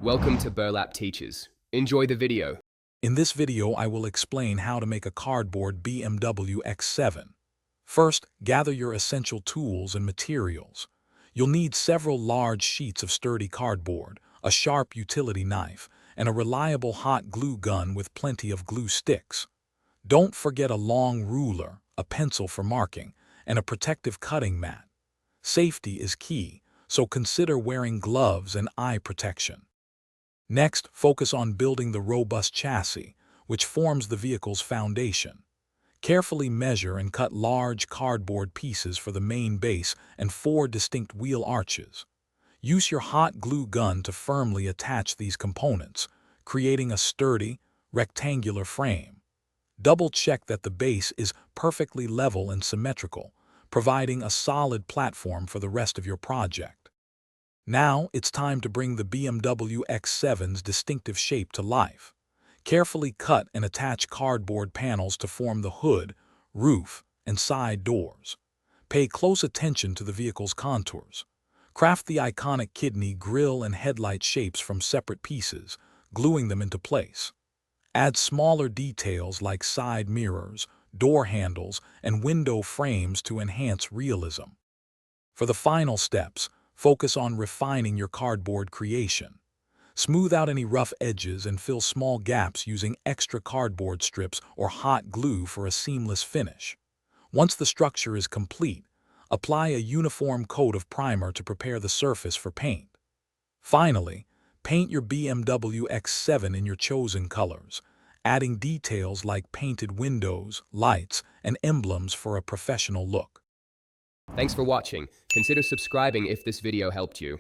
Welcome to Burlap Teachers. Enjoy the video. In this video, I will explain how to make a cardboard BMW X7. First, gather your essential tools and materials. You'll need several large sheets of sturdy cardboard, a sharp utility knife, and a reliable hot glue gun with plenty of glue sticks. Don't forget a long ruler, a pencil for marking, and a protective cutting mat. Safety is key, so consider wearing gloves and eye protection. Next, focus on building the robust chassis, which forms the vehicle's foundation. Carefully measure and cut large cardboard pieces for the main base and 4 distinct wheel arches. Use your hot glue gun to firmly attach these components, creating a sturdy, rectangular frame. Double-check that the base is perfectly level and symmetrical, providing a solid platform for the rest of your project. Now, it's time to bring the BMW X7's distinctive shape to life. Carefully cut and attach cardboard panels to form the hood, roof, and side doors. Pay close attention to the vehicle's contours. Craft the iconic kidney grille and headlight shapes from separate pieces, gluing them into place. Add smaller details like side mirrors, door handles, and window frames to enhance realism. For the final steps, focus on refining your cardboard creation. Smooth out any rough edges and fill small gaps using extra cardboard strips or hot glue for a seamless finish. Once the structure is complete, apply a uniform coat of primer to prepare the surface for paint. Finally, paint your BMW X7 in your chosen colors, adding details like painted windows, lights, and emblems for a professional look. Thanks for watching. Consider subscribing if this video helped you.